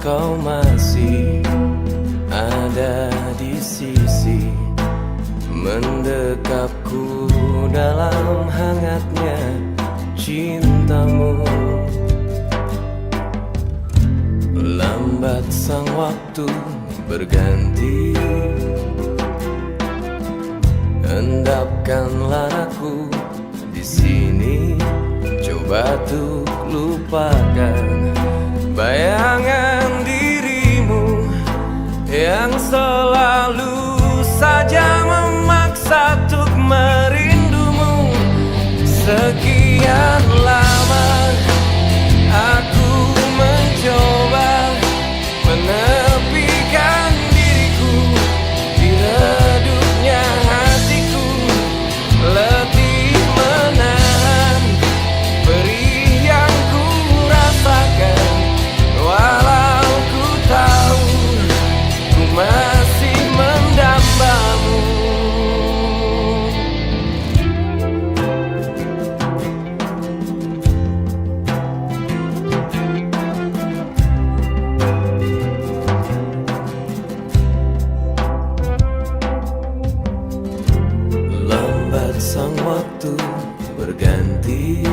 kau masih ada di sisi, mendekapku dalam hangatnya cintamu. Lambat sang waktu berganti, endapkanlah aku di sini. Coba tuh lupakan bayangan dirimu yang selalu saja memaksa untuk merindumu. Sekian lama aku mencoba menepikan diriku di redupnya hatiku, letih menahan perih yang ku rasakan. Walau ku tahu ku masih mendambamu. Lambat sang waktu berganti,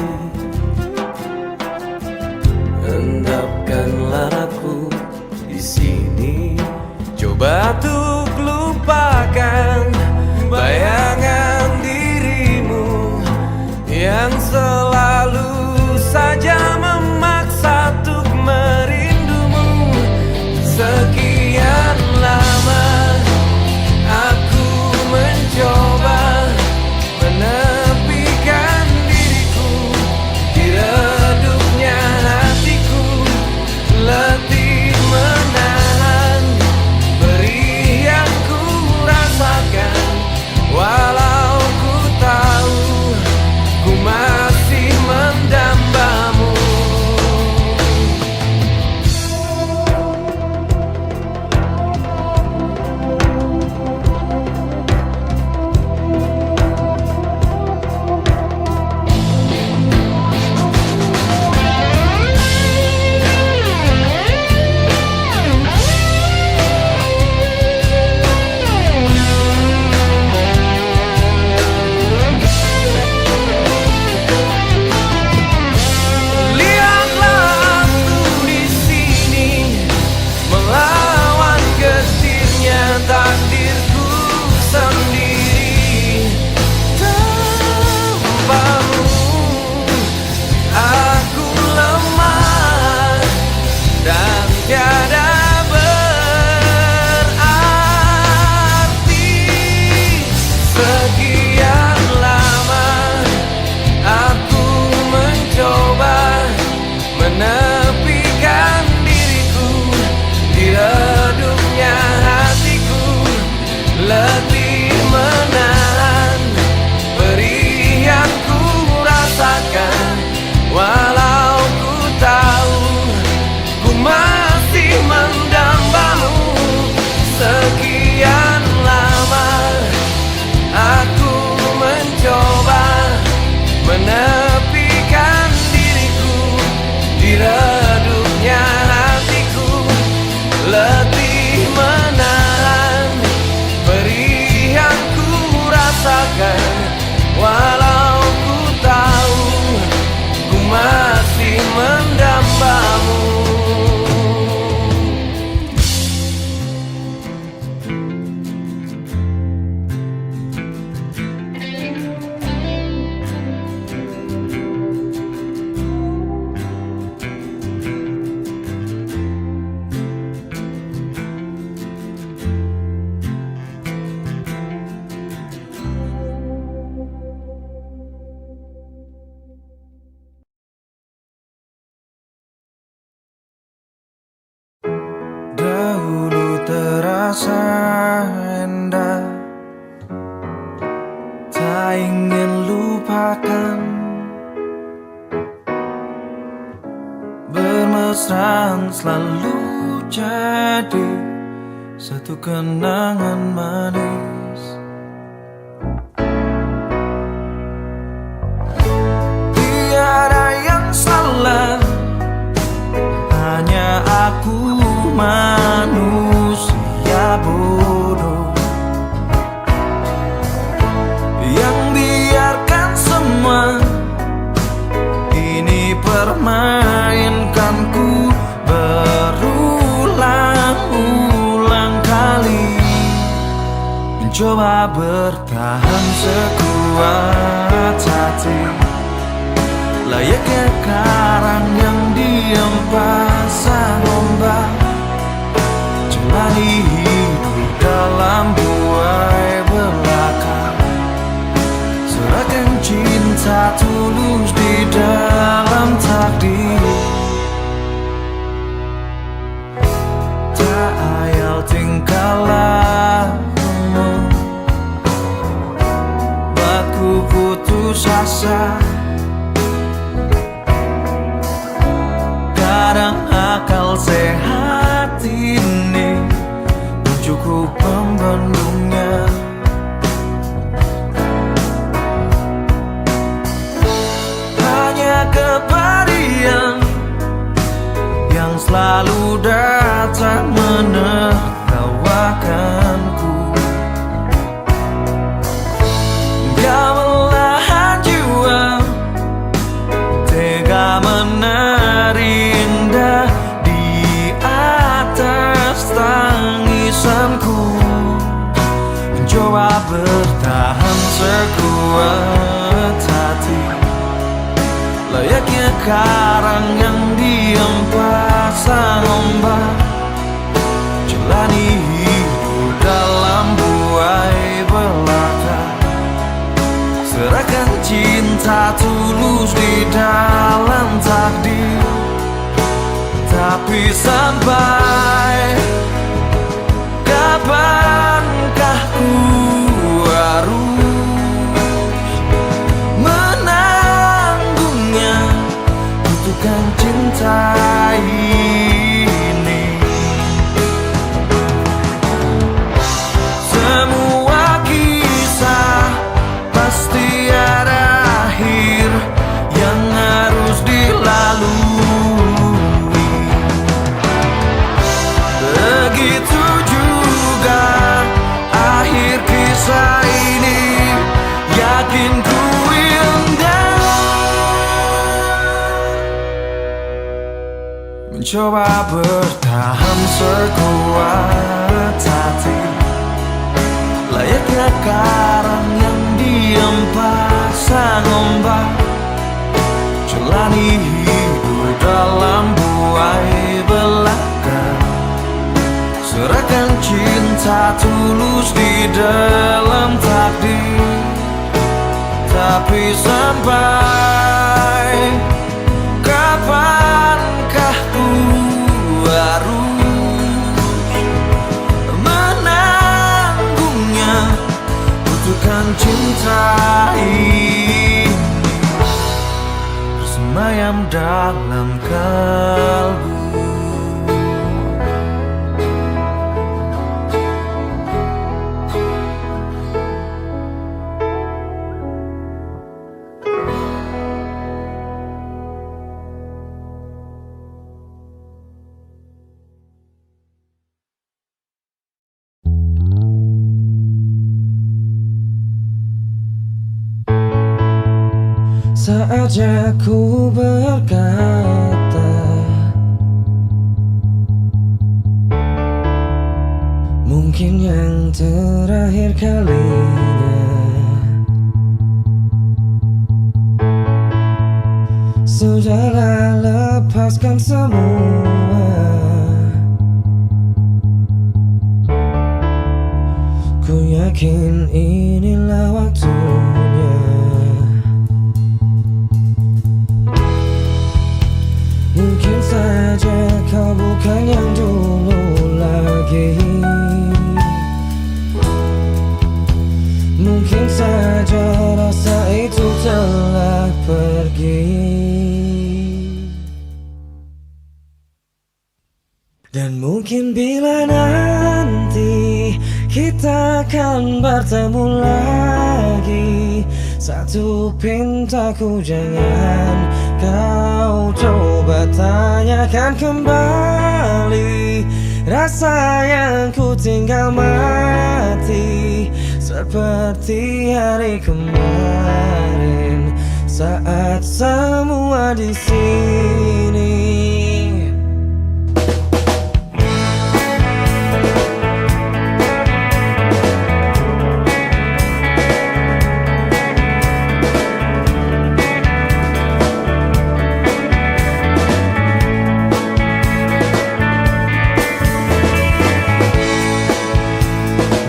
endapkanlah aku di sini. Coba untuk lupakan bayangan dirimu yang selalu saja memaksa untuk merindumu. Sekian lama aku mencoba menepikan diriku di redupnya hatiku, letih menahan perih yang ku rasakan. Walau ku tahu ku masih mendambamu. Takdirku sendiri tanpamu, aku lemah dan tiada berarti. Sekian lama aku mencoba menepikan diriku di redupnya hatiku, letih menahan perih yang ku rasakan. Walau ku tahu ku masih mendambamu. Sekian lama aku mencoba menepikan diriku di redupnya hatiku, letih menahan perih yang ku rasakan. Walau ku tahu ku masih mendambamu. Dahulu terasa indah, tak ingin lupakan. Bermesraan selalu jadi satu kenangan manis. Tiada yang salah, hanya aku manusia bodoh yang biarkan semua ini permainkanku berulang-ulang kali, mencoba bertahan sekuat hati, layaknya karang yang diam pasang ombak, jalani hidup dalam buai belaka, serahkan cinta tulus di dalam takdir. Tak ayal tingkah lakumu buatku putus asa. Kadang akal sehat ini cukup membendungnya. Hanya kepergian yang selalu datang menertawakanku, gamelan jiwa tega menari indah di atas tangisanku, mencoba bertahan sekuat hati, layaknya karang yang diam pasang ombak, jalani hidup dalam buai belaka, serahkan cinta tulus di dalam takdir. Tapi sampai kapankah ku harus menanggungnya, butuhkan cinta ini. Semua kisah pasti ada akhir yang harus dilalui. Begitu juga akhir kisah ini, yakin ku indah. Mencoba bertahan sekuat hati, layaknya karang yang diam pasang ombak, jalani hidup dalam buai belaka, serahkan cinta tulus di dalam takdir. Tapi sampai kapankah ku harus menanggungnya, butuhkan cinta ini bersemayam dalam kalbu. Saatnya ku berkata, mungkin yang terakhir kalinya. Sudahlah, lepaskan semua. Ku yakin inilah waktunya. Mungkin saja kau bukan yang dulu lagi. Mungkin saja rasa itu telah pergi. Dan mungkin bila nanti kita akan bertemu lagi, satu pintaku jangan kau coba tanyakan kembali. Rasa yang ku tinggal mati seperti hari kemarin saat semua di sini.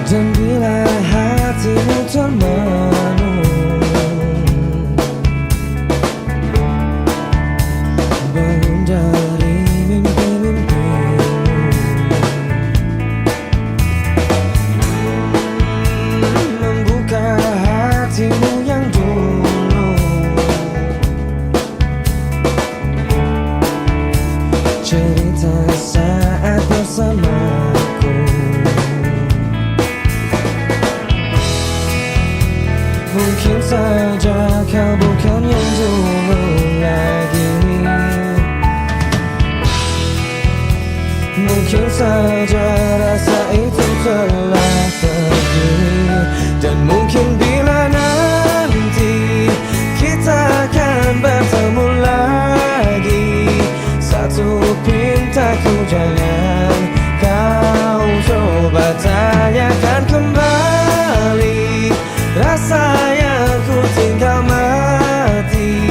Dan bila hatimu termenung, bangun dari mimpi-mimpimu, membuka hatimu yang dulu, cerita saat bersamaku. Mungkin saja kau bukan yang dulu lagi. Mungkin saja rasa itu telah pergi. Dan mungkin bila nanti kita akan bertemu lagi, satu pintaku jangan kau coba tanyakan kembali. Rasa yang ku tinggal mati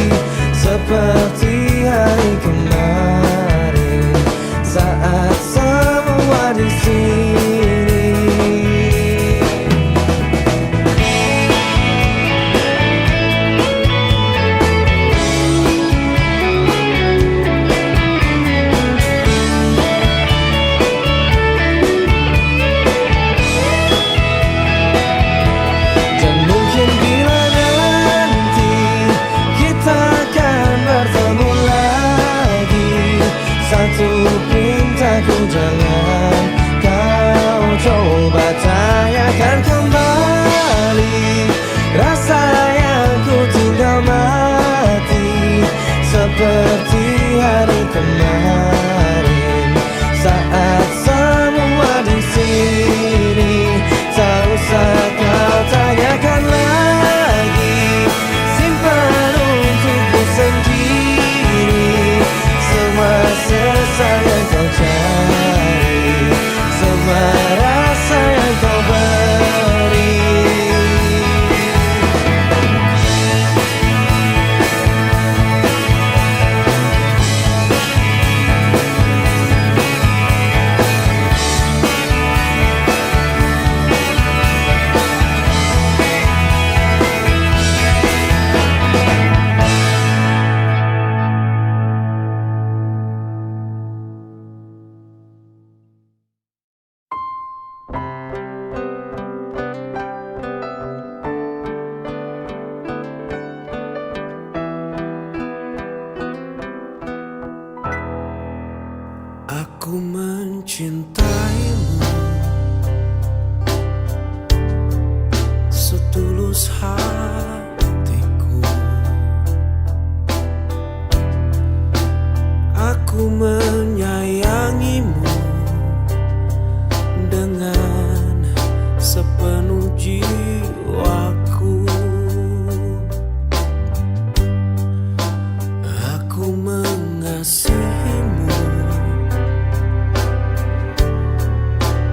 seperti hari kemarin saat semua di sini. Satu pintaku jangan kau coba tanyakan kembali. Rasa yang ku tinggal mati seperti hari kemarin saat semua di sini. Tak usah kau tanyakan lagi, simpan untukku sendiri semua sesal yang kau cari, semua rasa yang kau beri. Aku mencintaimu setulus hatiku. Aku menyayangimu dengan sepenuh jiwaku. Aku mengasihimu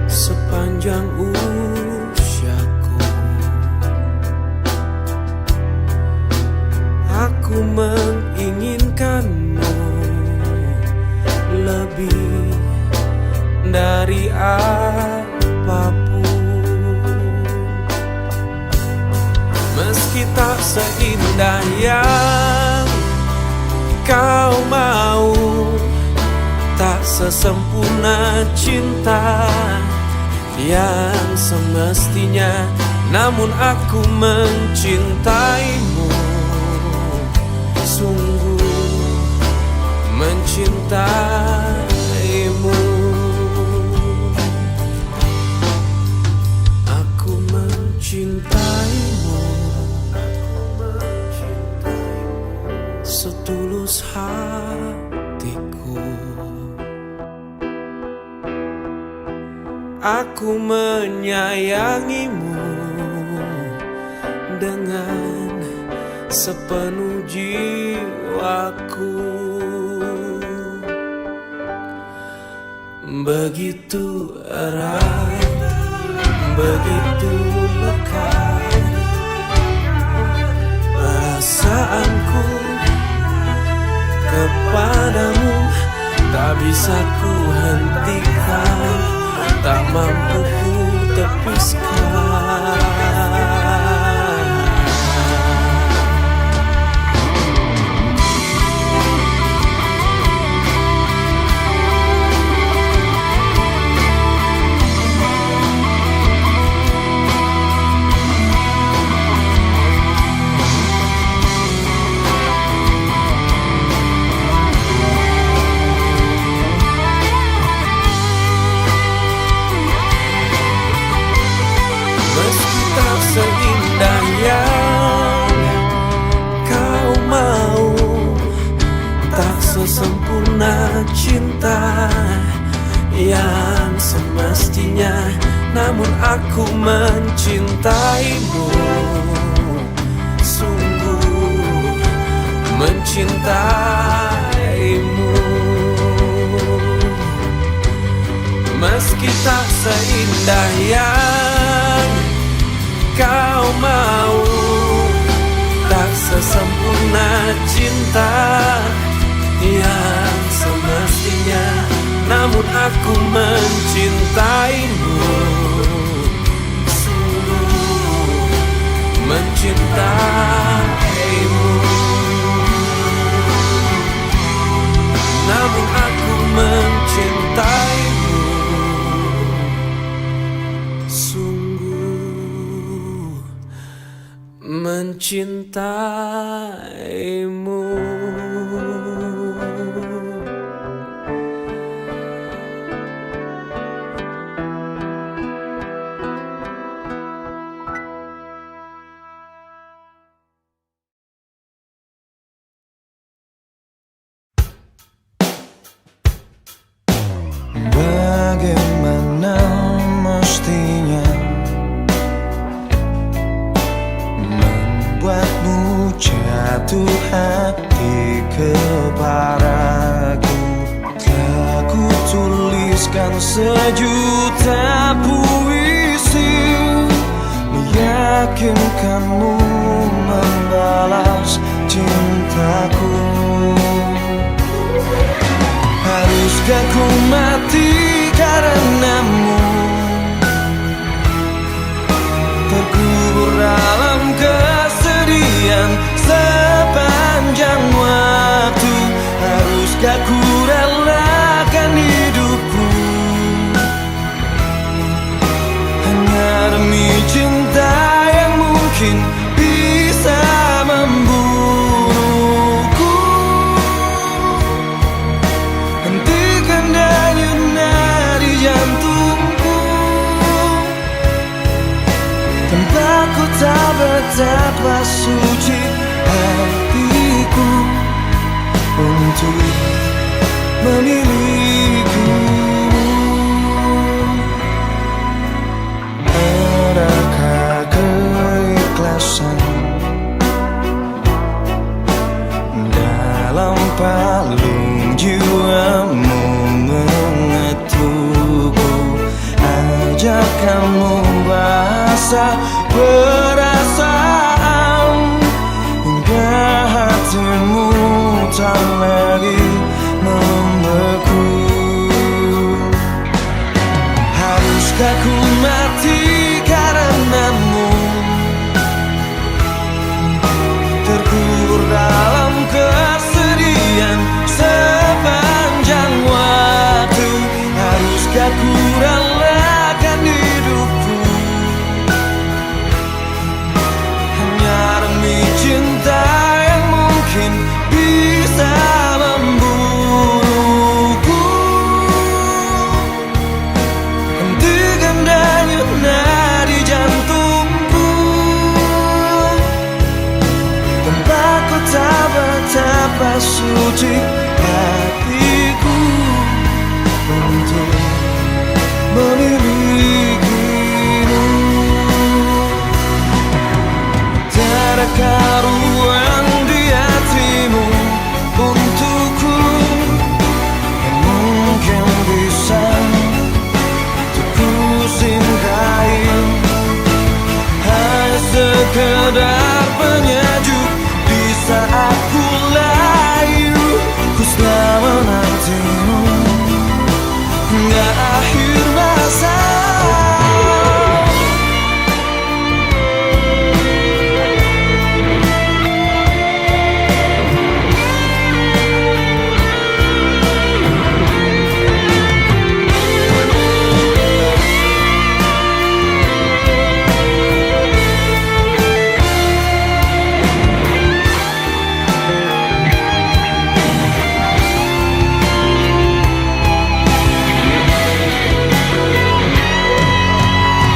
sepanjang usiaku. Aku menginginkanmu lebih dari apapun. Meski tak seindah yang kau mau, tak sesempurna cinta yang semestinya, namun aku mencintaimu, sungguh mencintaimu. Aku mencintaimu setulus hatiku. aku menyayangimu dengan sepenuh jiwaku. Begitu erat, begitu lekat perasaanku kepadamu, tak bisa ku hentikan, tak mampu ku tepiskan. Seindah yang kau mau, tak sesempurna cinta yang semestinya, namun aku mencintaimu, sungguh mencintaimu. Meski tak seindah yang kau mau, tak sesempurna cinta yang semestinya, namun aku mencintaimu, sungguh mencintaimu. Namun aku mencintaimu, mencintaimu. Bagaimana mestinya membuatmu jatuh hati kepadaku. Telah ku tuliskan sejuta puisi, meyakinkanmu membalas cintaku. Haruskah ku mati karenamu, terkubur dalam kesedihan sepanjang waktu? Haruskah ku relakan hidupku hanya demi cinta yang mungkin bisa membunuhku? Hentikan denyut nadi jantungku, tanpa ku tahu betapa suci hatiku untuk memilikimu. Adakah keikhlasan dalam palung jiwamu mengetukku? Ajak kamu basah perasaan hingga hatimu tak lagi membeku. Haruskah ku mati karenamu, terkubur dalam kesedihan sepanjang waktu? Haruskah ku relakan hidupku hanya demi cinta yang mungkin bisa membunuhku? Hentikan denyut nadi jantungku, tanpa ku tahu betapa suci hatiku untuk memilih akhir masa.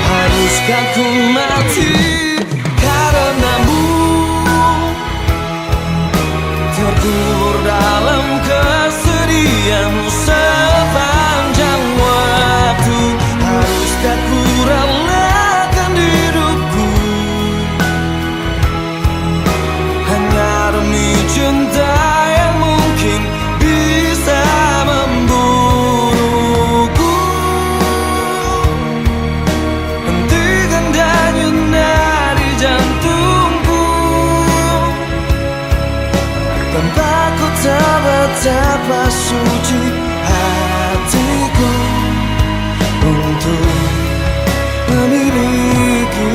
Haruskah ku mati karenamu, terkubur dalam kesedihan sepanjang waktu? Haruskah ku relakan hidupku hanya demi cinta yang mungkin bisa membunuhku? Hentikan denyut nadi jantungku, tanpa ku tahu betapa suci hatiku untuk memilikimu.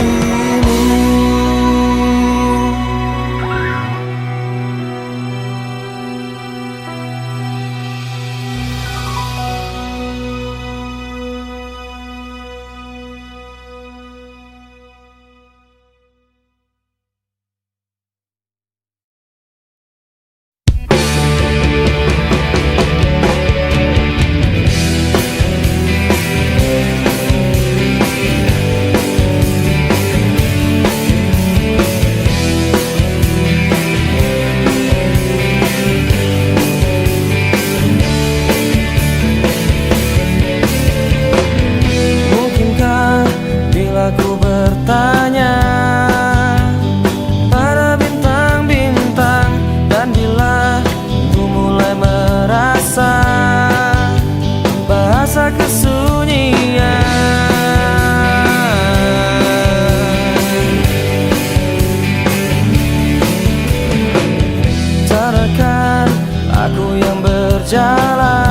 Mungkinkah bila ku bertanya pada bintang-bintang, dan bila ku mulai merasa bahasa kesunyian, sadarkan aku yang berjalan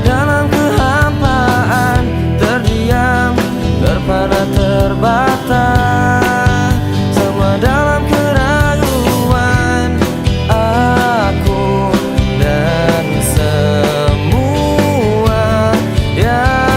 dalam kehampaan, terdiam, terpana, terbata, semua dalam keraguan. Aku dan semua yang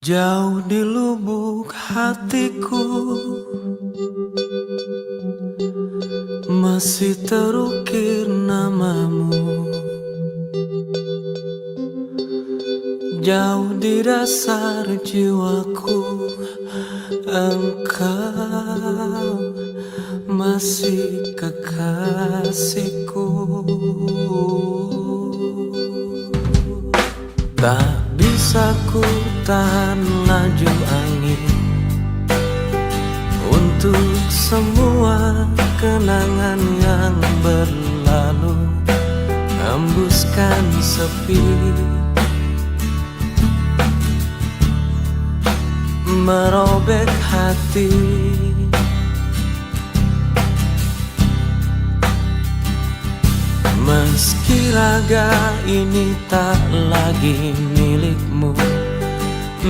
Jauh di lubuk hatiku masih terukir namamu. Jauh di dasar jiwaku engkau masih kekasihku. Tak bisa ku tahan laju angin untuk semua kenangan yang berlalu, hembuskan sepi, merobek hati. Meski raga ini tak lagi milikmu,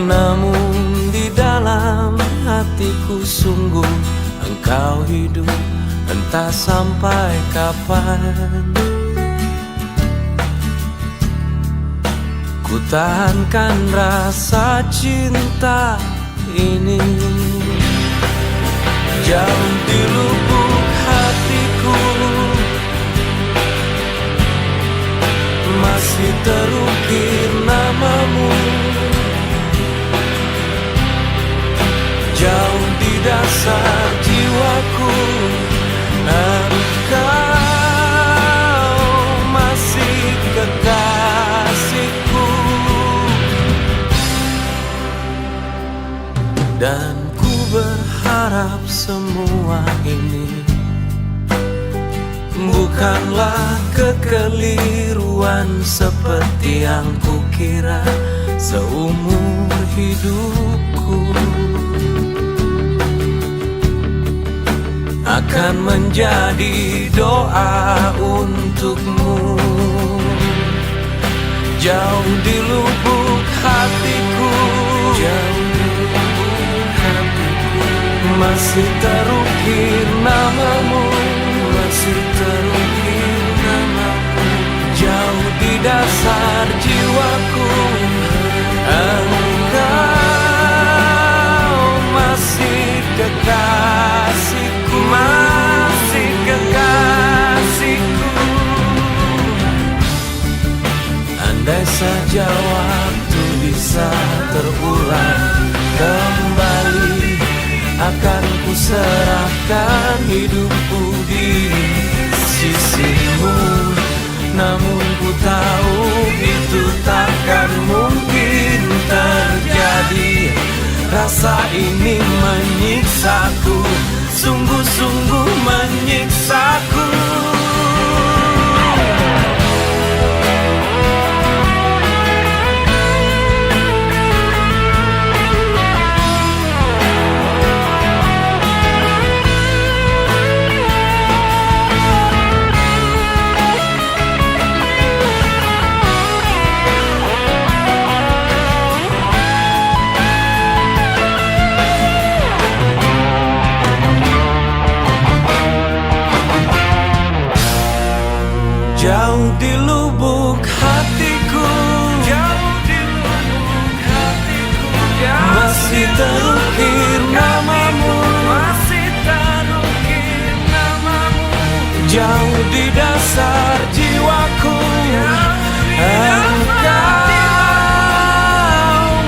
namun di dalam hatiku sungguh engkau hidup, entah sampai kapan. Ku tahankan rasa cinta ini jauh di lubuk hatiku, masih terukir namamu. Jauh di dasar jiwaku engkau masih kekasihku. Dan ku berharap semua ini bukanlah kekeliruan seperti yang kukira seumur hidupku akan menjadi doa untukmu. Jauh di lubuk hatiku, jauh di lubuk hatiku, masih terukir namamu, masih terukir namamu. Jauh di dasar jiwaku engkau masih kekasihku, masih kekasihku. Andai saja waktu bisa terulang kembali, akan ku serahkan hidupku di sisimu. Namun ku tahu itu takkan mungkin terjadi. Rasa ini menyiksaku, sungguh-sungguh menyiksaku. Jauh di lubuk hatiku, jauh di lubuk hatiku, masih terukir namamu, masih terukir namamu. Jauh di dasar jiwaku engkau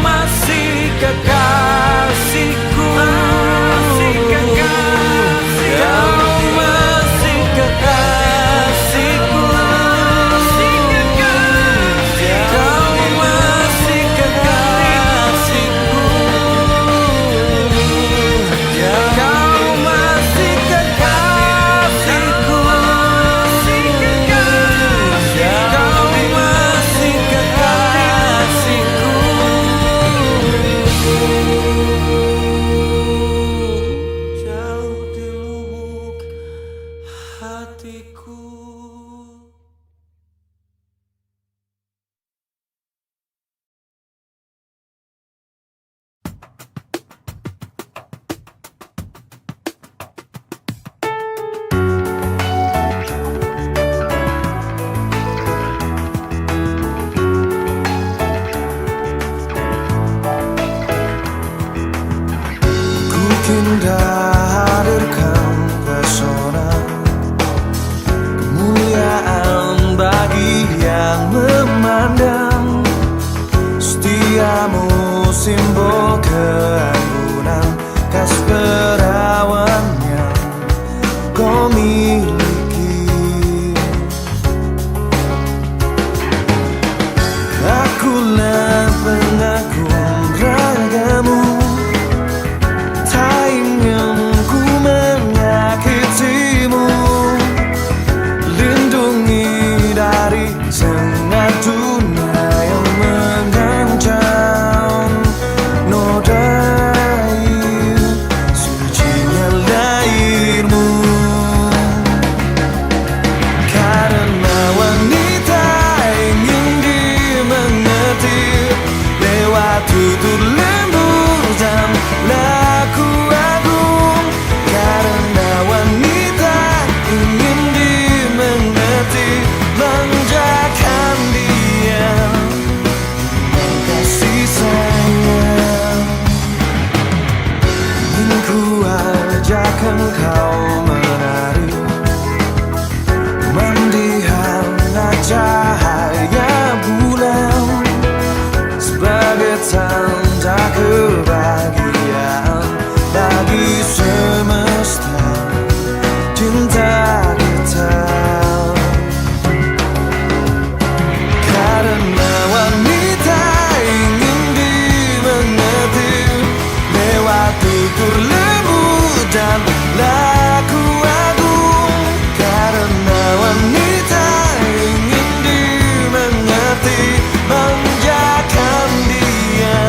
masih kekasihku, masih kekasihku, masih kekasihku. indah hadirkan pesona, kemuliaan bagi yang memandang. Setiamu simbol keanggunan, kas perawan yang kau miliki. Akulah pengagum ragamu, tak ingin ku menyakitimu. Lindungi dari sengat dunia yang mengancam, nodai sucinya lahirmu. Karena wanita ingin dimengerti lewat tutur lembut dan laku agung. Karena wanita ingin dimengerti, manjakan dia dengan kasih sayang. Ingin ku ajak engkau menari, memandikan cahaya bulan sebagai tanda kebahagiaan bagi semesta cinta kita. Karena wanita ingin dimengerti lewat tutur lembut dan laku agung. Karena wanita ingin dimengerti, manjakan dia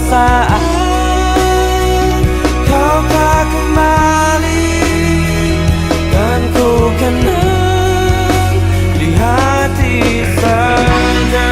saat kau tak kembali, dan ku kenang di hati saja.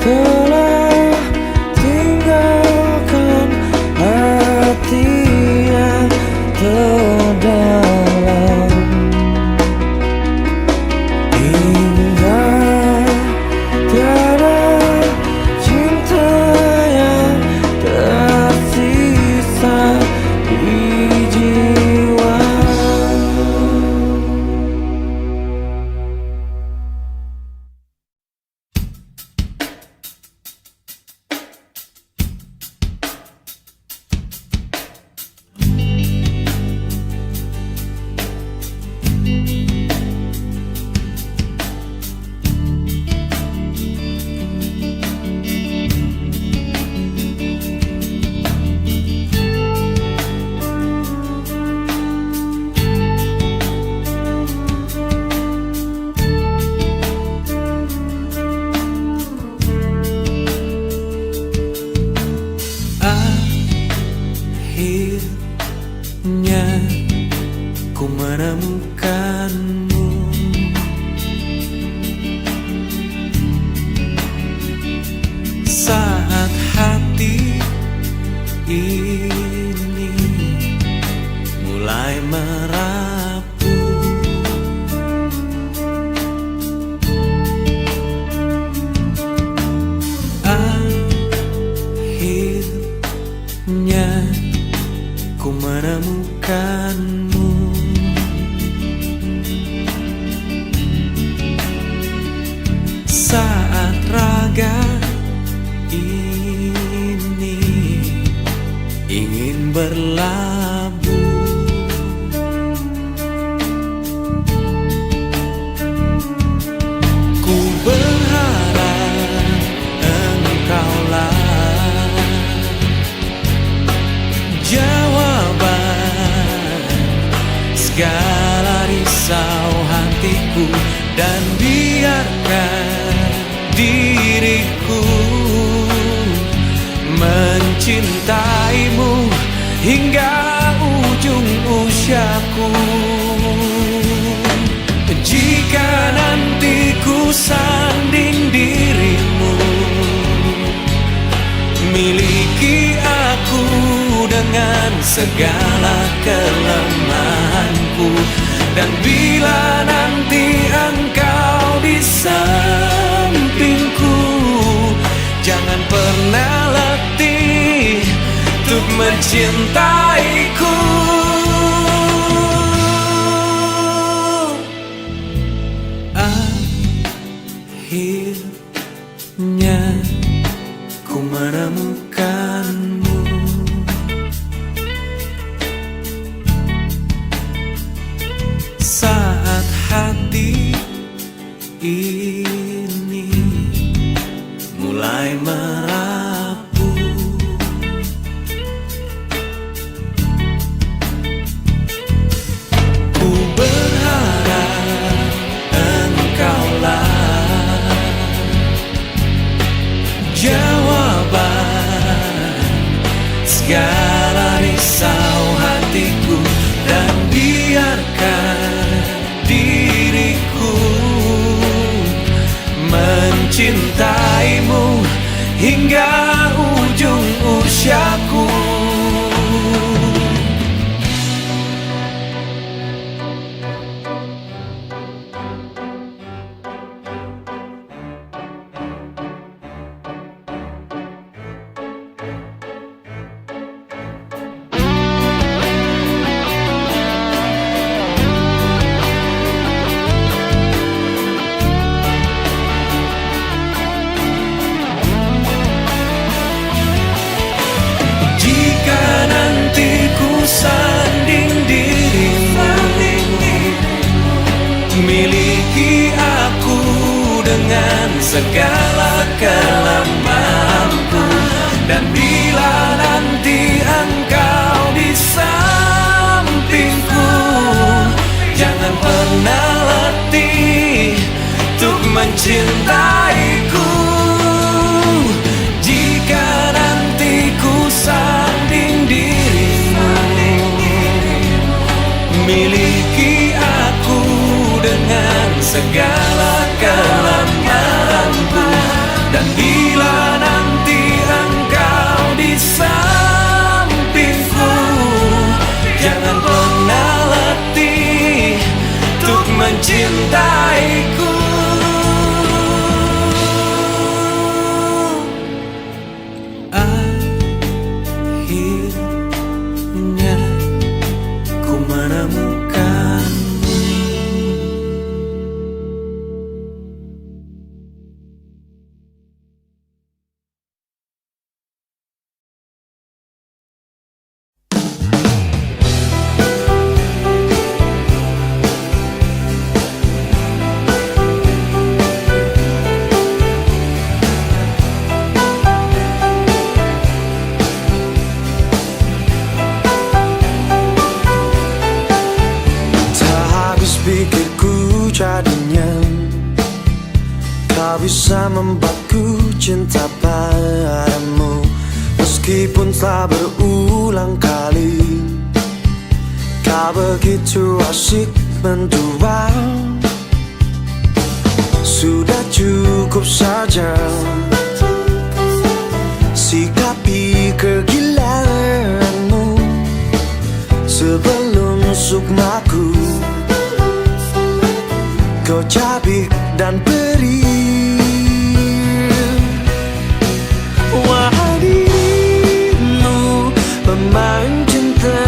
Telah tinggalkan hati yang terdalam, hingga tiada cinta yang tersisa di jiwa. Akhirnya ku menemukanmu, saat hati ini mulai merapuh. Akhirnya ku menemukanmu, saat raga ini ingin berlabuh. Ku berharap engkaulah jawaban segala risau hatiku, dan biarkan diriku mencintaimu hingga ujung usiaku. Jika nanti ku sanding dirimu, miliki aku dengan segala kelemahanku, dan bila nanti engkau di sampingku, jangan pernah letih untuk mencintaiku. Akhirnya ku menemukanmu, saat hati ini mulai merapuh. Ku berharap engkaulah jawaban segala risau hatiku, dan biarkan diriku mencintaimu hingga ujung usiaku. segala kelemahanku. Dan bila nanti engkau di sampingku, jangan pernah letih untuk mencintaiku. Jika nanti ku sanding dirimu, miliki aku dengan segala kelemahanku. Dan bila nanti engkau di sampingku, jangan pernah letih untuk mencintaiku. Akhirnya ku menemukanmu. Pikirku jadinya kau bisa membuatku cinta padamu. Meskipun telah berulang kali kau begitu asik mendua, sudah cukup saja sikapi kegilaanmu sebelum sukmaku kau cabik dan perih. Wahai dirimu, pemain cinta,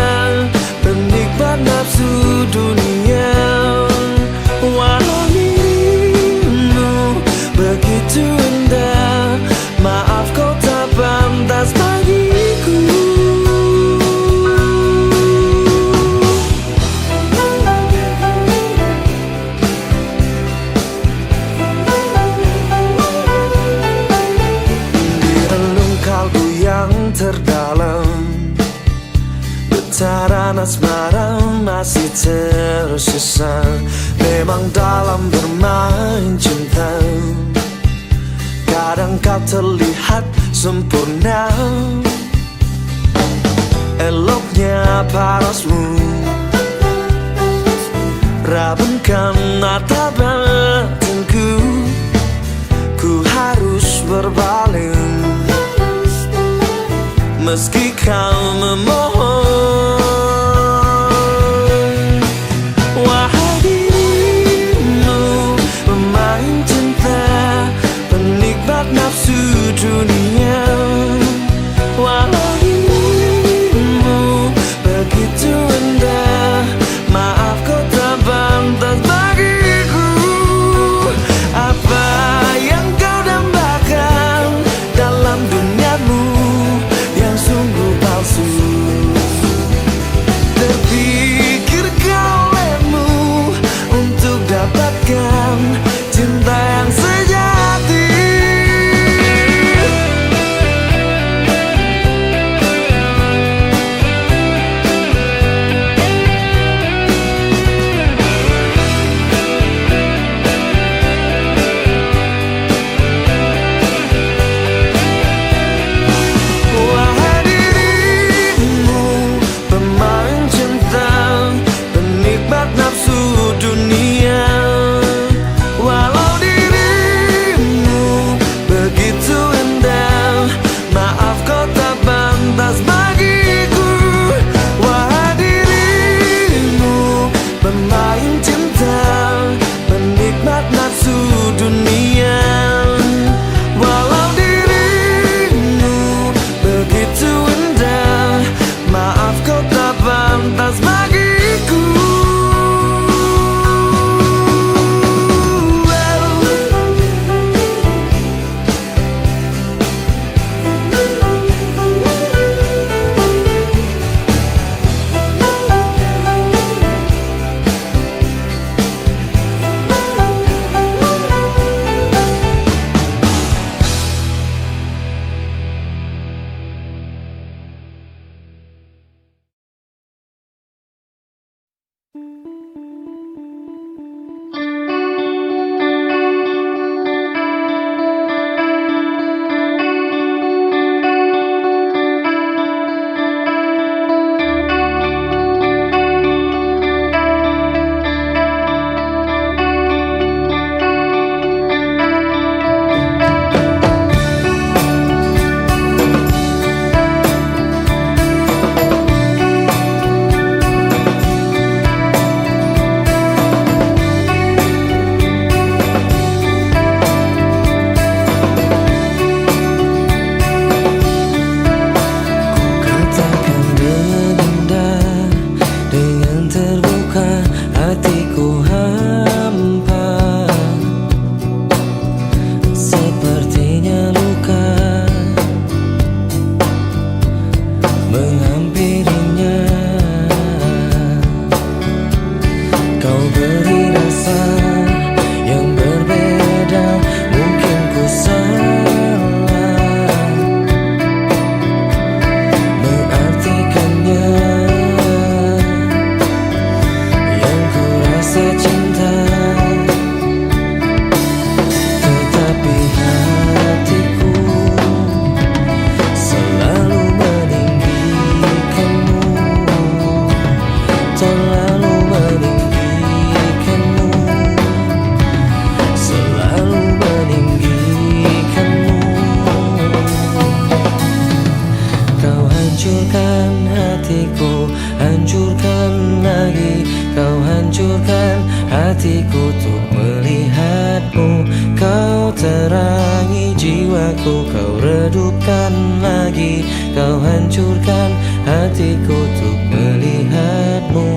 penikmat nafsu dunia. Wahai dirimu, begitu indah, maaf kau tak pantas bagiku. Terdalam getaran asmara masih tersisa. Memang dalam bermain cinta kadang kau terlihat sempurna. Eloknya parasmu rabunkan mata batinku, ku harus berpaling meski kau memohon. Wahai dirimu, pemain cinta, penikmat nafsu dunia. Wahai dirimu, begitu indah, maaf kau tak pantas bagiku. Apa yang kau dambakan dalam duniamu yang sungguh palsu? Kau hancurkan hatiku, hancurkan lagi. Kau hancurkan hatiku untuk melihatmu. Kau terangi jiwaku, kau redupkan lagi. Kau hancurkan hatiku untuk melihatmu.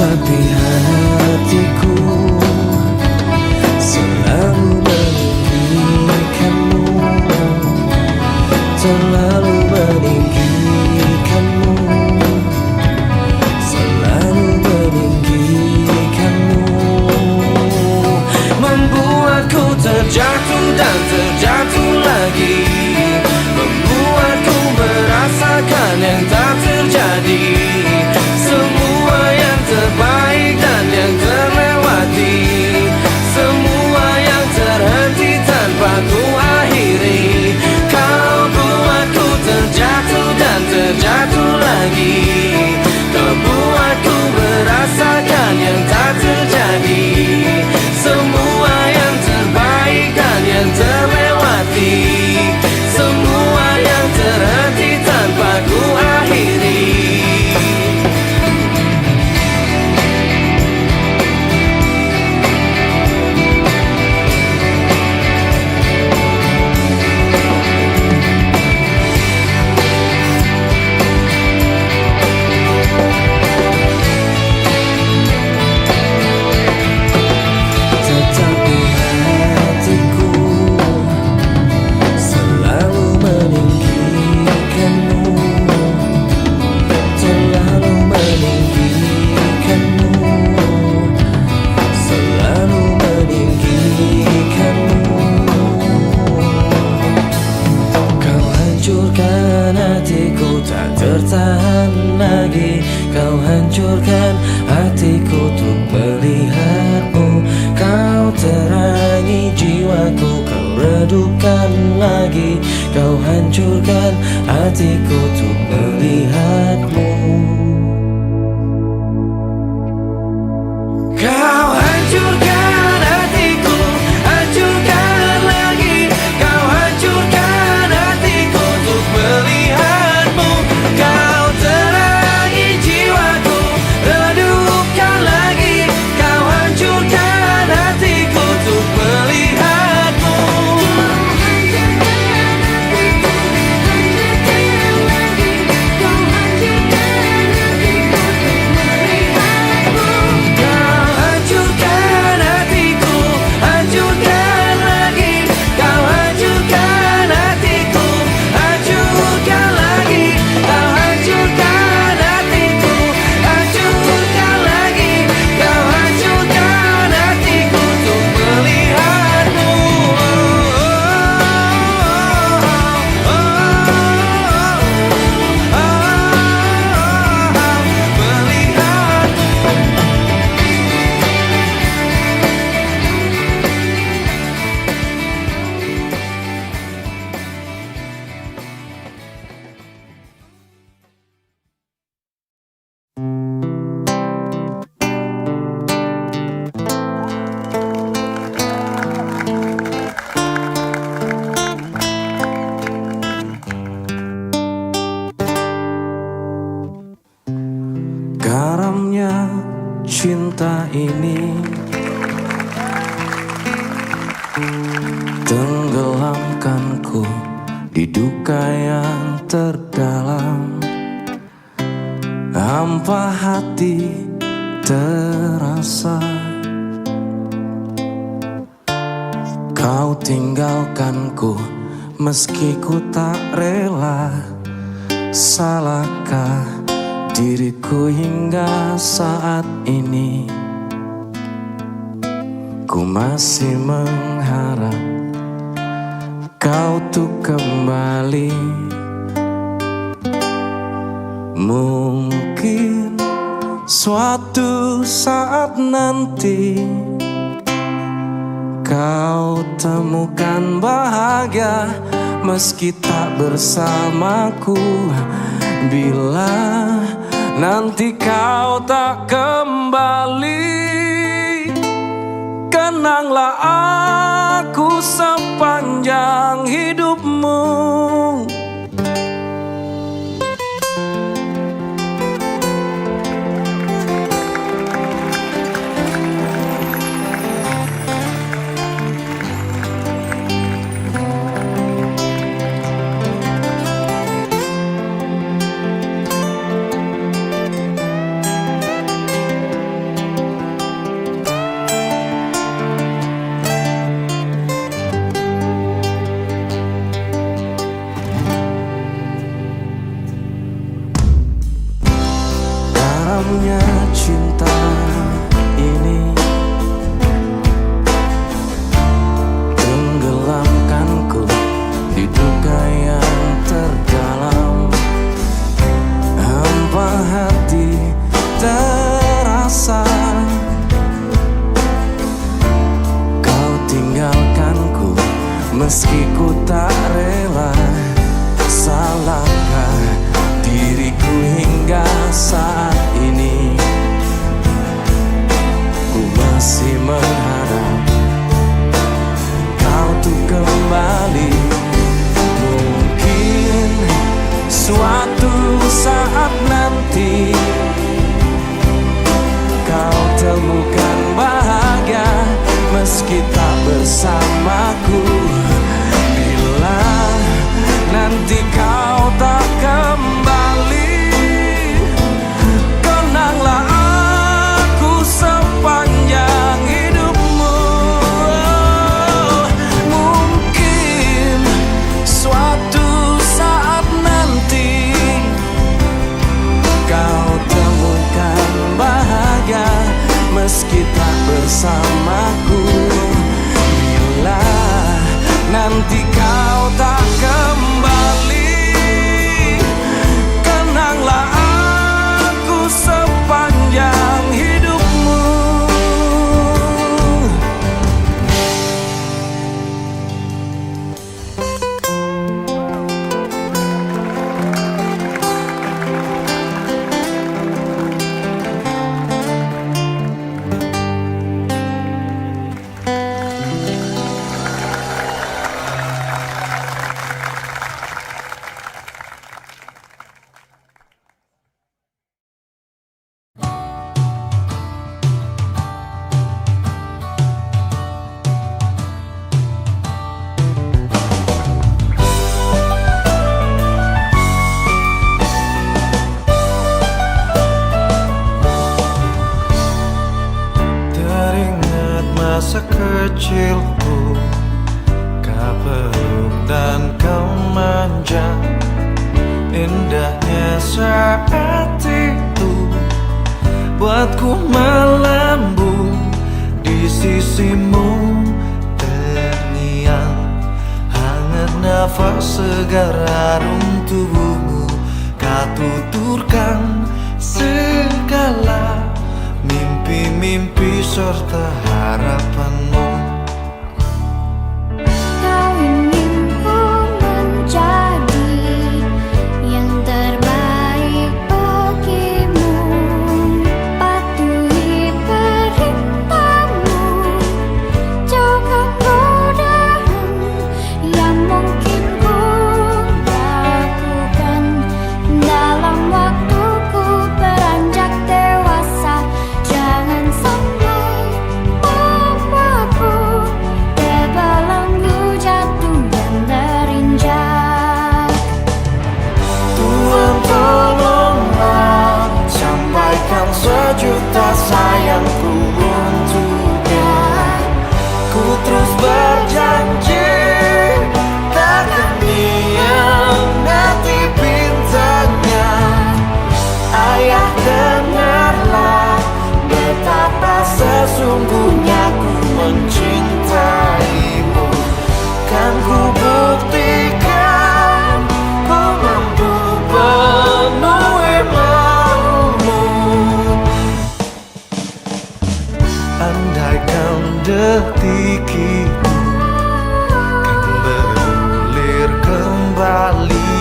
Tapi hatiku selalu meninggikanmu, selalu meninggikanmu, selalu meninggikanmu. Membuatku terjatuh dan terjatuh lagi, membuatku merasakan yang tak terjadi. Semua yang terbaik dan yang terlewati, semua yang terhenti tanpa ku akhiri. Kau buatku terjatuh dan terjatuh lagi, kau buatku merasakan yang tak terjadi. Semua yang terbaik dan yang terlewati, semua yang terhenti tanpa ku akhiri. Tertahan lagi, kau hancurkan hatiku untuk melihatmu. Kau terangi jiwaku, kau redupkan lagi. Kau hancurkan hatiku untuk melihatmu. Kau hancurkan hatiku, hancurkan lagi. Kau hancurkan hatiku untuk melihatmu. Kau terangi jiwaku, redupkan lagi. Kau hancurkan hatiku untuk melihatmu. Garamnya cinta ini tenggelamkanku di duka yang terdalam. Hampa hati terasa, kau tinggalkanku meski ku tak rela. Salahkah diriku hingga saat ini? Ku masih mengharap kau tuh kembali. Mungkin suatu saat nanti kau temukan bahagia meski tak bersamaku. Bila nanti kau tak kembali, kenanglah aku sepanjang hidupmu. Dalamnya cinta ini tenggelamkanku di duka yang terdalam. Hampa hati terasa, kau tinggalkanku meski ku tak rela. Salahkah diriku hingga saat ini? Ku masih mengharap kau tuh kembali. Mungkin suatu saat nanti kau temukan bahagia meski tak bersamaku. Bila nanti kau tak kembali, kenanglah aku sepanjang hidupmu. Mungkin suatu saat nanti kau temukan bahagia meski tak bersamaku. Bila nanti kau tak kembali, kenanglah aku sepanjang hidupmu. Masa kecilku, kau peluk dan kau manja. Indahnya saat itu buatku melambung di sisimu. Terngiang hangat nafas segar harum tubuhmu. Kau tuturkan segala mimpi-mimpi serta harapanmu. Kau ingin ku menjadi yang terbaik bagimu. Patuhi perintahmu, jauhkan godaan yang mungkin ku lakukan dalam waktuku beranjak dewasa. Jangan sampai membuatku kita kan bergulir kembali.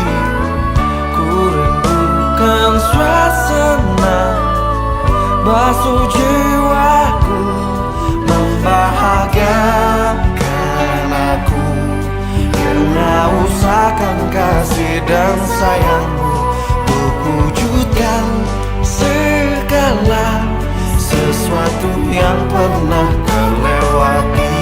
Ku rindukan suasana basuh jiwaku, membahagiakan aku. Kena usahakan kasih dan sayangmu untuk wujudkan segala sesuatu yang pernah kelewati.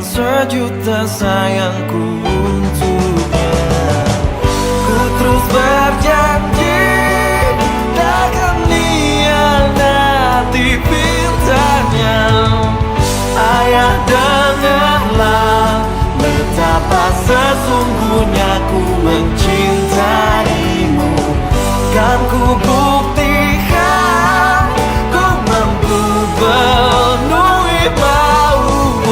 Sejuta sayangku untuknya. Ku terus berjanji takkan hianati pintanya. Ayah, dengarlah betapa sesungguhnya ku mencintaimu. Kan ku buktikan ku mampu penuhi maumu.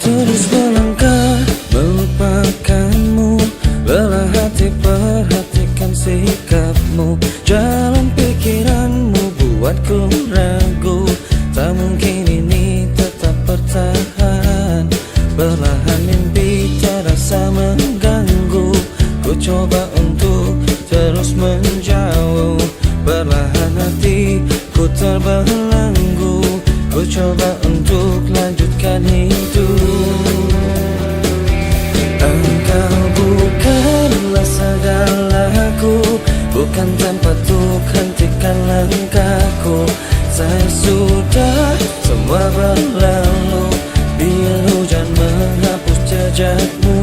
Terus melangkah melupakanmu, lelah hati perhatikan sikapmu. Jalan pikiranmu buatku ragu, tak mungkin ini tetap bertahan. Perlahan mimpi terasa mengganggu, ku coba untuk terus menjauh. Perlahan hati ku terbelenggu, ku coba untuk lanjutkan hidup. Engkau bukanlah segalaku, bukan tempat untuk hentikan langkahku. Saya sudah semua berlalu, biar hujan menghapus jejakmu.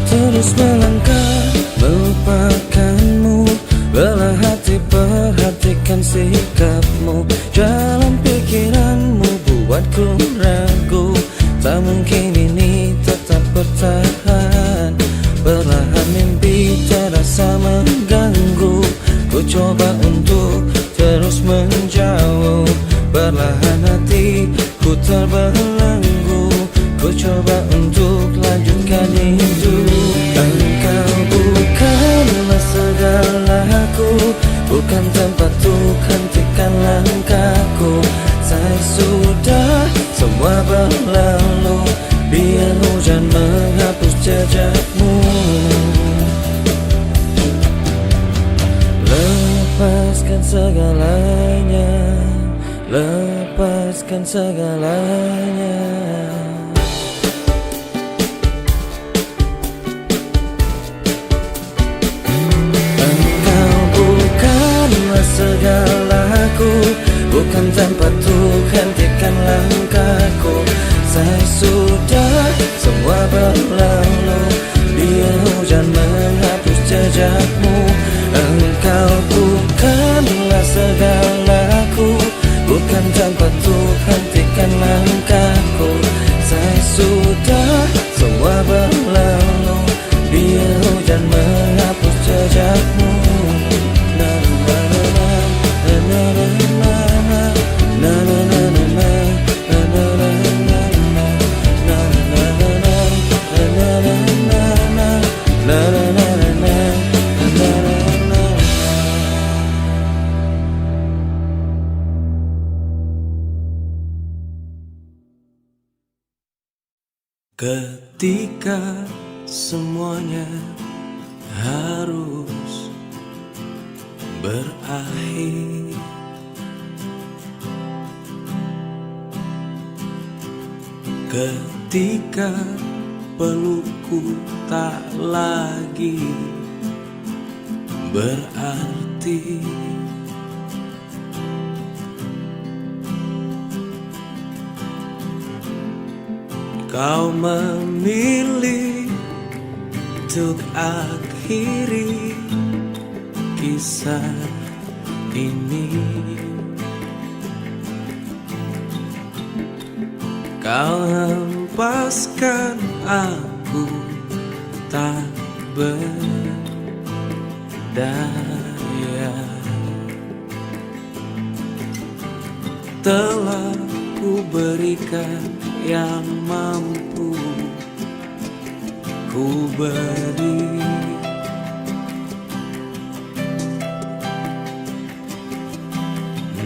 Terus melangkah melupakanmu, lelah hati perhatikan sikapmu. Jalan pikiranmu buatku ragu, tak mungkin ini tetap bertahan. Perlahan mimpi terasa mengganggu, ku coba untuk terus menjauh. Perlahan hati ku terbelenggu, ku coba untuk lanjutkan hidup. Engkau bukanlah segalaku, bukan tempat untuk hentikan langkahku. Saya sudah semua berlalu, biar hujan menghapus jejakmu. Lepaskan segalanya, lepaskan segalanya. Engkau bukanlah segalaku, bukan tempat untuk hentikan langkahku. Saya sudah semua berlalu, biar hujan menghapus jejakmu. Engkau bukanlah segalaku, bukan tempat untuk hentikan langkahku. Saya sudah semua berlalu, biar hujan menghapus jejakmu. Na na na na na na na na na na na. Na na na na na na na na na na na na. Ketika semuanya harus berakhir, ketika pelukku tak lagi berarti, kau memilih untuk akhiri kisah ini. Kau hempaskan aku tak berdaya. Telah ku berikan yang mampu ku beri,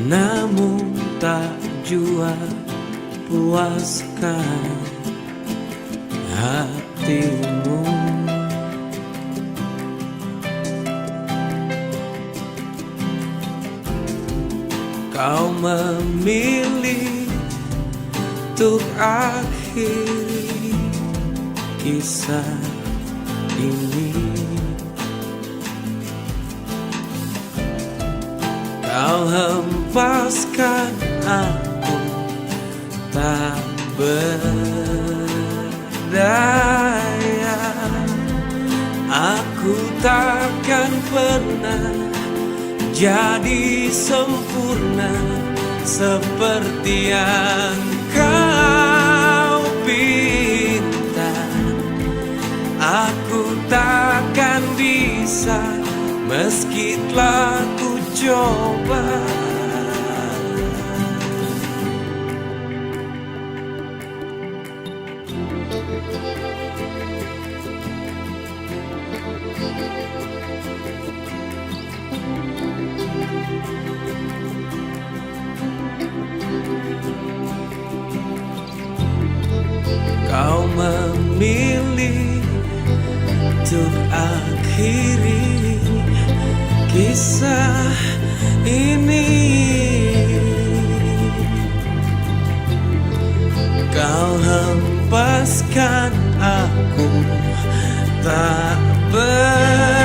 namun tak jua puaskan hatimu. Kau memilih untuk akhiri kisah ini. Kau hempaskan aku tak berdaya. Aku takkan pernah jadi sempurna seperti yang kau pinta. Aku takkan bisa meski telah ku coba. Kau memilih untuk akhiri kisah ini. Kau hempaskan aku tak berdaya.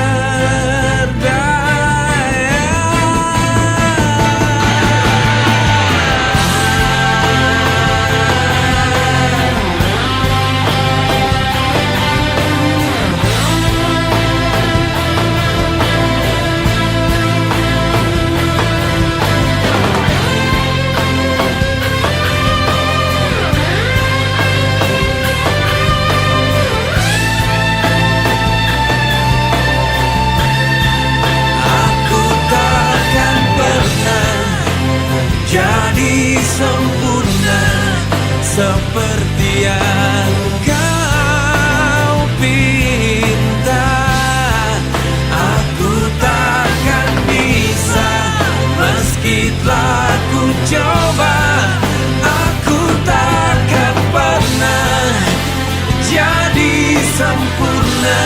Jadi sempurna seperti yang kau pinta. Aku takkan bisa meski telah ku coba. Aku takkan pernah jadi sempurna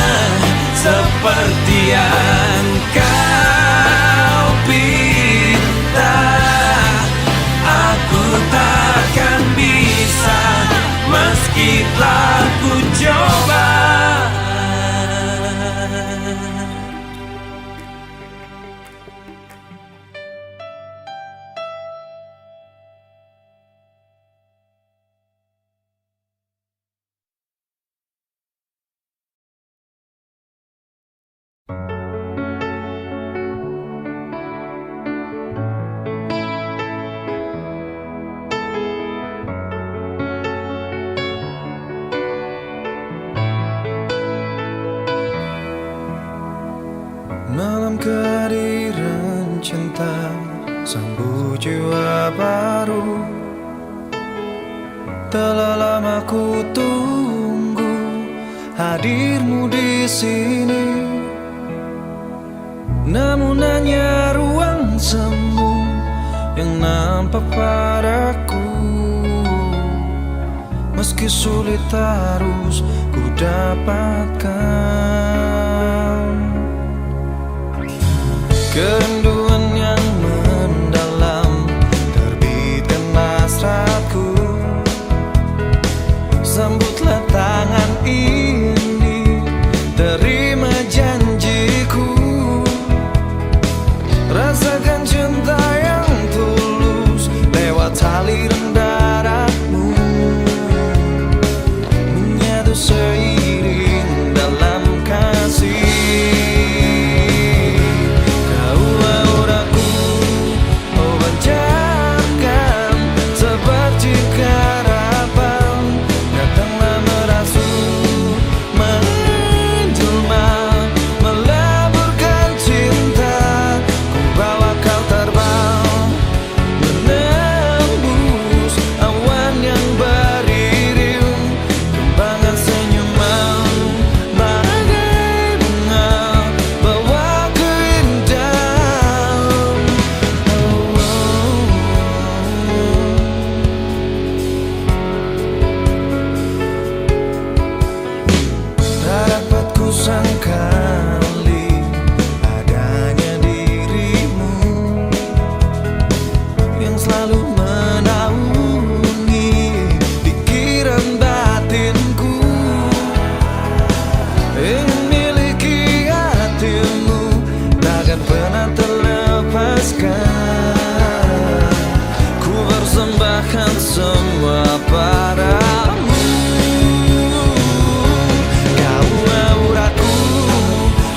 seperti yang kau pinta. Aku takkan bisa meski telah ku coba. Malam kehadiran cinta, sambut jiwa baru. Telah lama ku tunggu hadirmu di sini. Namun hanya ruang semu yang nampak padaku. meski sulit harus ku dapatkan. Kerinduan yang mendalam terbitkan hasratku. Sambutlah tangan ini, terima janjiku. Rasakan cinta yang tulus lewat aliran darahmu, menyatu seiring dalam kasih. Kau auraku, oh pancarkan seperti harapan. Datanglah merasuk, menjelma, meleburkan cinta. Ku bawa kau terbang, menembus awan yang beriring. Kembangan senyuman bagai bunga, bawa keindahan. Tak dapat ku sangkali adanya dirimu yang selalu menaungi pikiran batinku. Ingin miliki hatimu, takkan pernah terlepaskan. Ku persembahkan semua padamu. Kau auraku,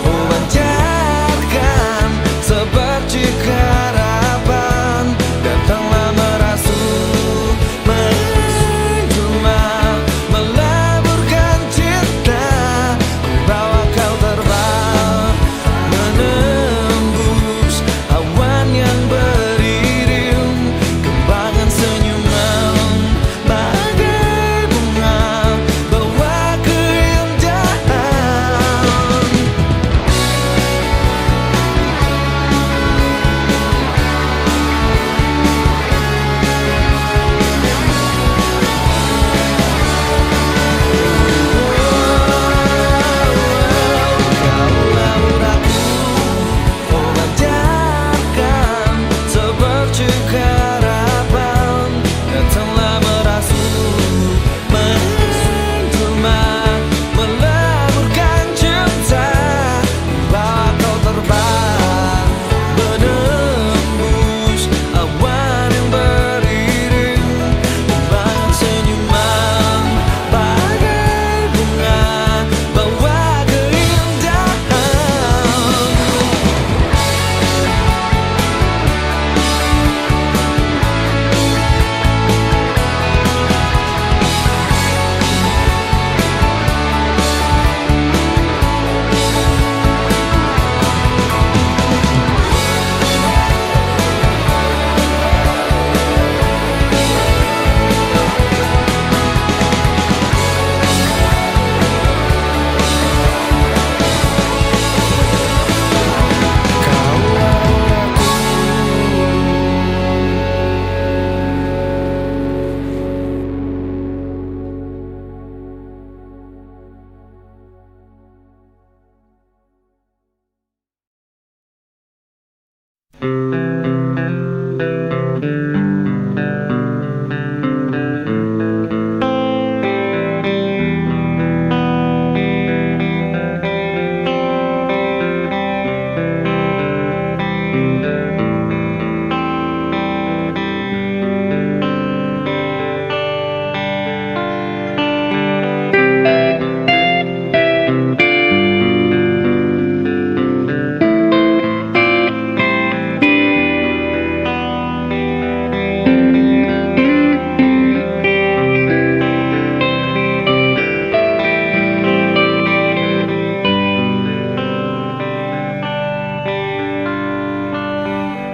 oh pancarkan seperti harapan. Datanglah merasuk, menjelma, meleburkan cinta. Ku bawa kau terbang, menembus awan yang beriring. Kembangan senyuman bagai bunga, bawa keindahan. Kau auraku, oh pancarkan seperti harapan. Datanglah merasuk, menjelma, meleburkan cinta. Bawa kau terbang, menembus awan yang beriring. Kembangan senyuman bagai bunga, bawa keindahan.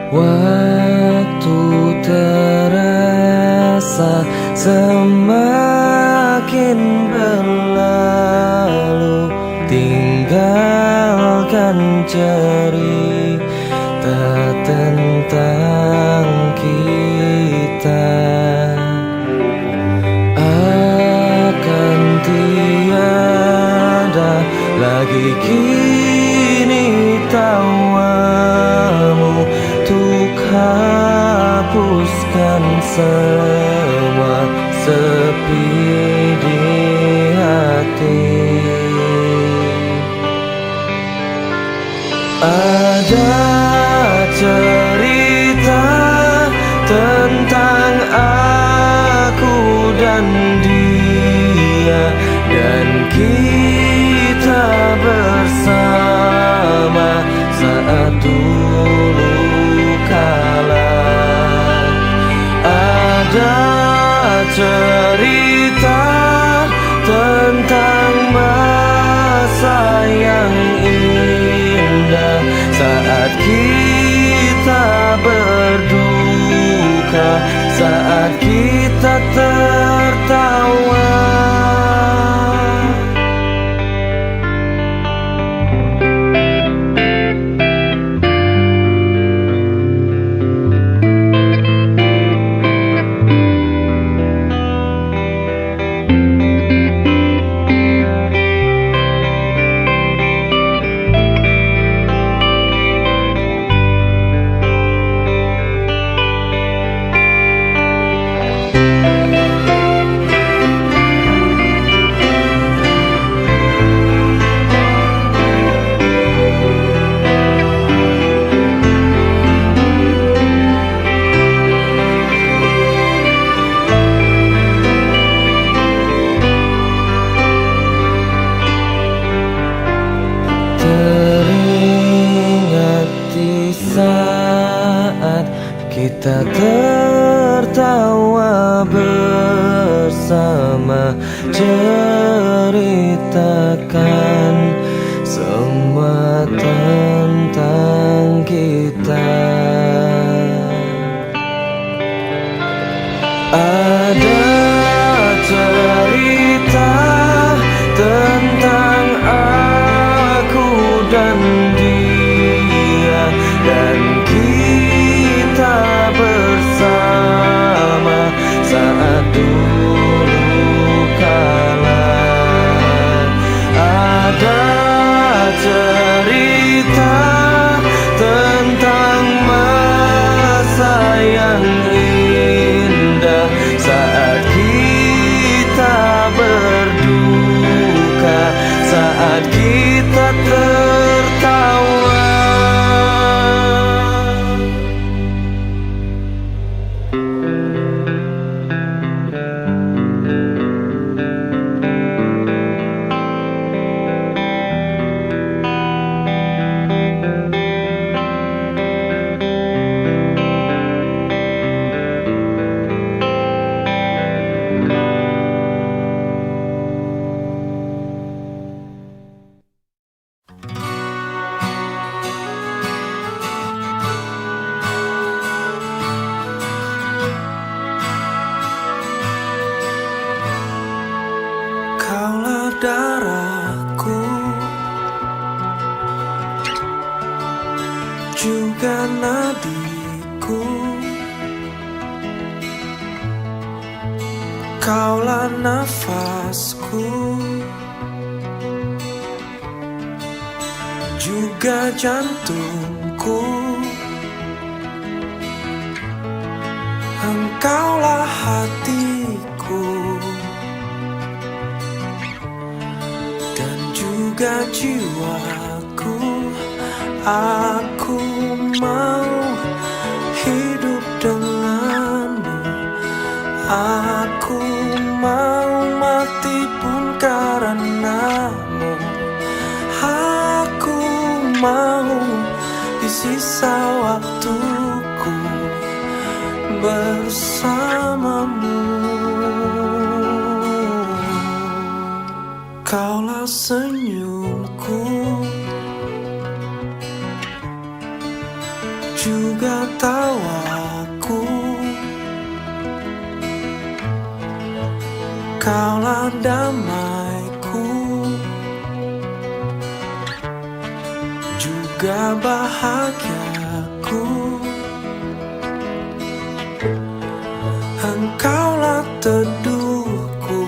Waktu terasa semakin berlalu, tinggalkan cerita tentang kita. kini tawamu untuk hapuskan semua sepi di hati. Ada cerita tentang aku dan dia, dan kita bersama saat dulu kala. Ada cerita tentang masa yang indah saat kita berduka, saat kita tertawa. Teringat di saat kita tertawa bersama, ceritakan semua tentang kita. Ada cerita tentang aku dan dia, dan kita bersama saat dulu kala. Ada cerita tentang masa yang indah saat kita berduka, saat kita tertawa. Kaulah darahku, juga nadiku. Kaulah nafasku, juga jantungku. Engkaulah hatiku dan juga jiwaku. Aku mau hidup denganmu. Aku mau mati pun karenamu. Aku mau di sisa waktuku bersamamu. Kaulah senyumku, juga tawaku. Kaulah damaiku, juga bahagiaku. Engkaulah teduhku,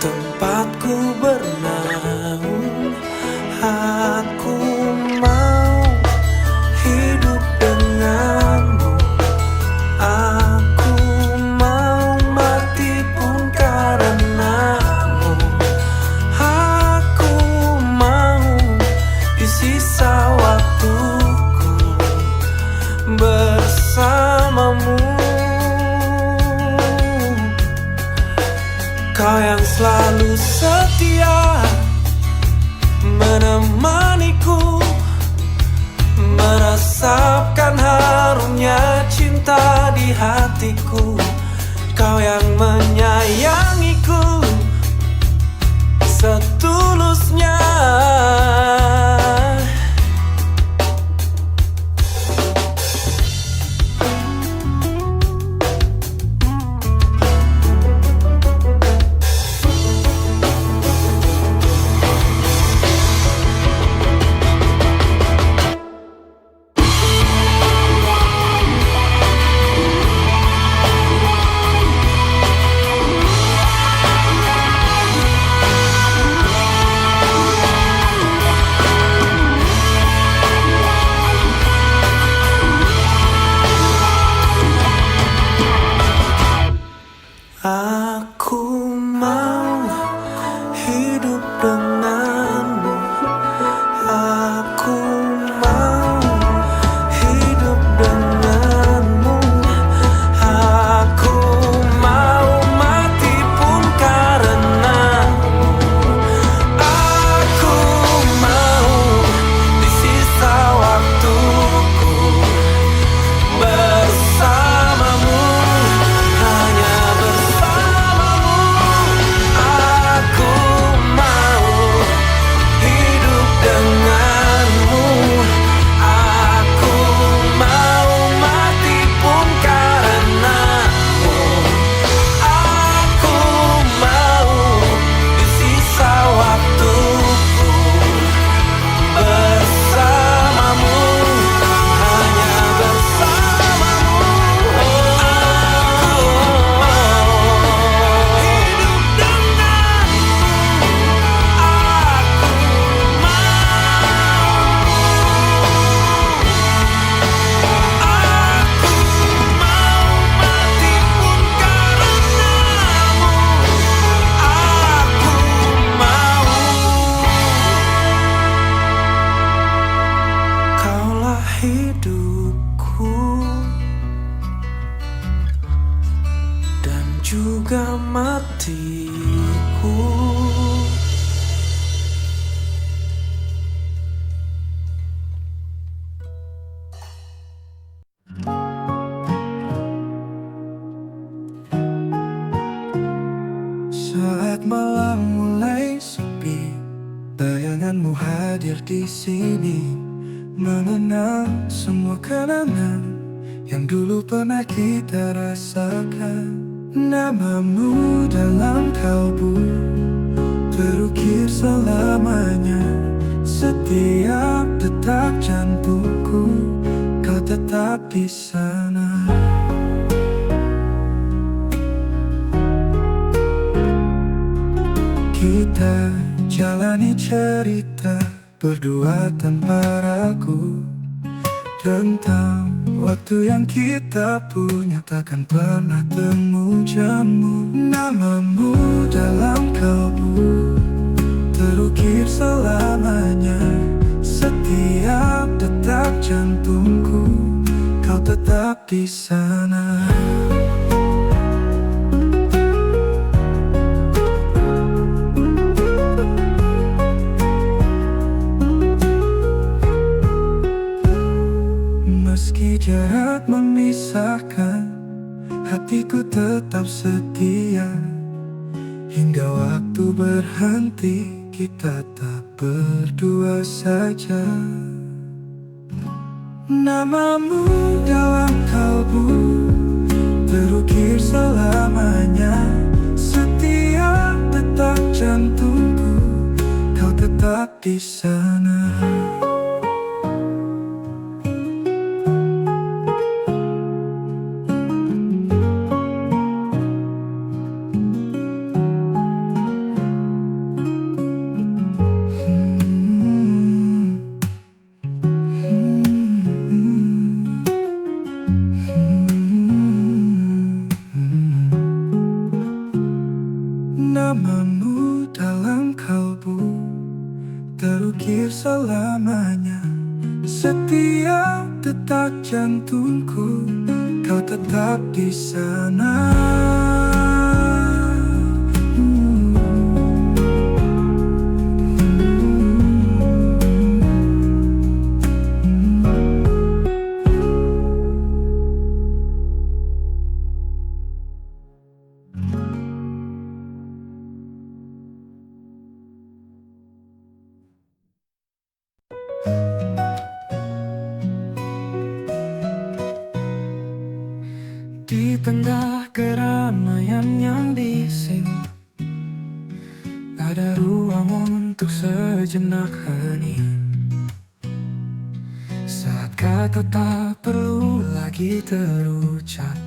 tempatku hatiku, kau yang menyayangiku setulusnya. Aku mau hidup denganmu. Aku mau hidup denganmu. Aku mau mati pun karenamu. Aku mau di sisa waktuku bersamamu, hanya bersamamu. Aku mau hidup denganmu. Aku mau mati pun karenamu. Aku mau di sisa waktuku bersamamu, hanya bersamamu. Hidup denganmu. Aku mau mati pun karenamu. Aku mau. Kaulah hidupku dan juga matiku. Saat malam mulai sepi, bayanganmu hadir di sini, mengenang semua kenangan yang dulu pernah kita rasakan. Namamu dalam kalbu terukir selamanya. Setiap detak jantungku, kau tetap di sana. Kita jalani cerita berdua tanpa ragu, tentang waktu yang kita punya takkan pernah temu jamu. Namamu dalam kalbu terukir selamanya. Setiap detak jantungku, kau tetap di sana. Meski jarak memisahkan, hatiku tetap setia. Hingga waktu berhenti, kita tak berdua saja. Namamu dalam kalbu terukir selamanya. Setiap detak jantungku, kau tetap di sana. Namamu dalam kalbu terukir selamanya. Setiap detak jantungku, kau tetap di sana. Di tengah keramaian yang bising, ada ruang untuk sejenak hening. Saat kata tak perlu lagi terucap,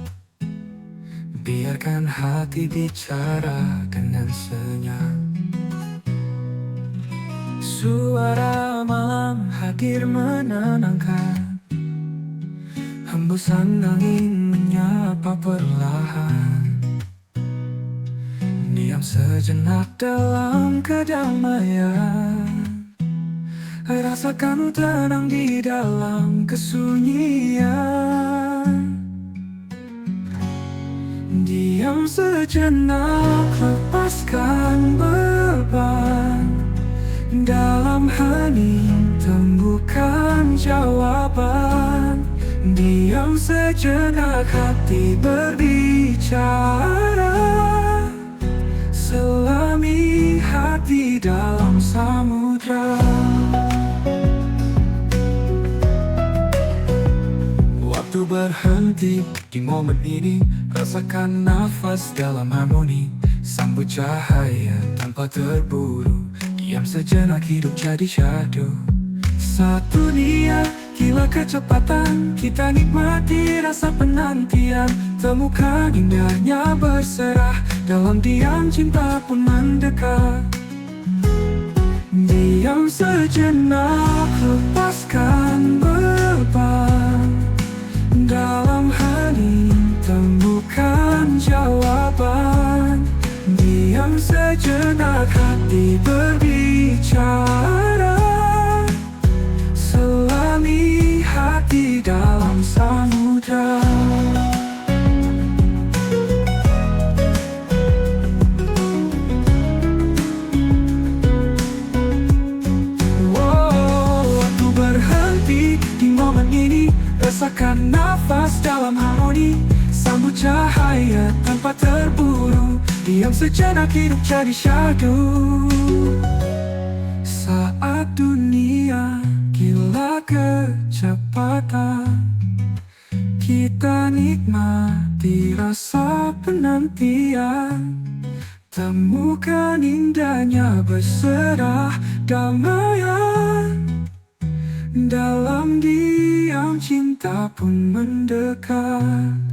biarkan hati bicara dengan senyap. Suara malam hadir menenangkan, hembusan angin menyapa perlahan. Diam sejenak dalam kedamaian, rasakan tenang di dalam kesunyian. Diam sejenak, lepaskan beban. Dalam hening temukan jawaban. Diam sejenak, hati berbicara. Selami hati dalam samudra. Waktu berhenti di momen ini, rasakan nafas dalam harmoni. Sambut cahaya tanpa terburu. Diam sejenak, hidup jadi syahdu. Satu dunia gila kecepatan, kita nikmati rasa penantian. Temukan indahnya berserah, dalam diam cinta pun mendekat. Diam sejenak, lepaskan beban. Dalam hening temukan jawaban. Diam sejenak, hati berbicara. Selami hati dalam samudra. Waktu berhenti di momen ini, rasakan nafas dalam harmoni. Sambut cahaya tanpa terburu. Diam sejenak, hidup jadi syahdu. Saat dunia gila kecepatan, kita nikmati rasa penantian. Temukan indahnya berserah damaian. Dalam diam cinta pun mendekat.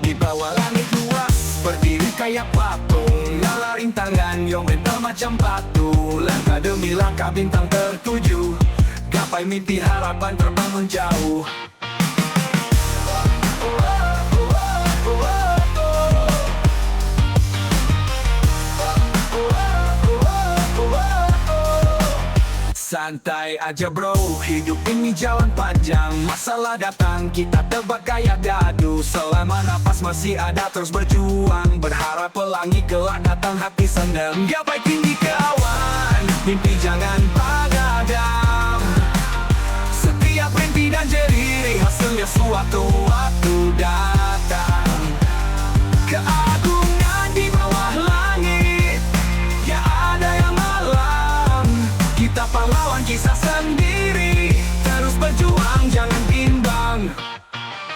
Di bawah langit luas, berdiri kayak patung. Nyala rintangan yang mental macam batu. Langkah demi langkah bintang tertuju. Gapai mimpi harapan terbangun jauh. Santai aja bro, hidup ini jalan panjang. Masalah datang, kita tebak kayak dadu. Selama napas masih ada terus berjuang. Berharap pelangi kelak datang, hati senang. Gapai tinggi ke awan, mimpi jangan padam. Setiap rintik dan jeri, hasilnya suatu waktu datang. Keagungan di bawah langit, ya ada yang malam. Kita pahlawan kisah sendiri, terus berjuang jangan bimbang.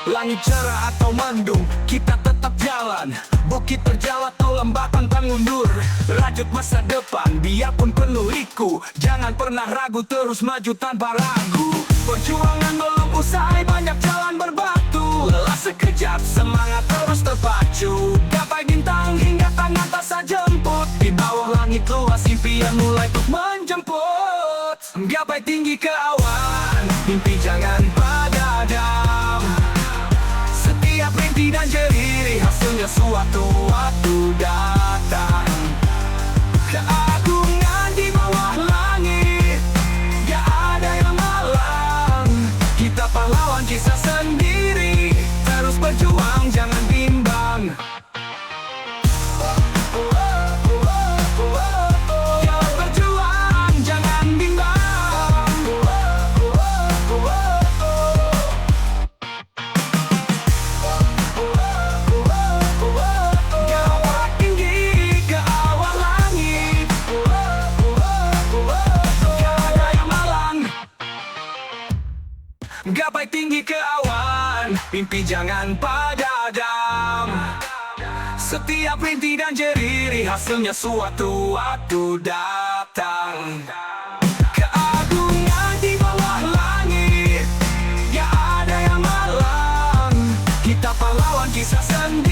Langit cerah atau mendung, kita tetap jalan. Bukit terjal atau lembah pantang mundur. Rajut masa depan, biarpun penuh liku. Jangan pernah ragu, terus maju tanpa ragu. Perjuangan belum usai, banyak jalan berbatu. Lelah sekejap, semangat terus terpacu. Gapai bintang hingga tangan tak sajemput. Di bawah langit luas, impian mulai untuk menjemput. Gapai tinggi ke awan, mimpi jangan padam. Setiap rintik dan jeri, hasilnya suatu waktu datang. Keagungan di bawah langit, ya ada yang malang. Kita pahlawan kisah sendiri, terus berjuang jangan bimbang. mimpi jangan padam. Setiap rintik dan jerih hasilnya suatu waktu datang. Keagungan di bawah langit, gak ada yang malang. Kita pahlawan kisah sendiri.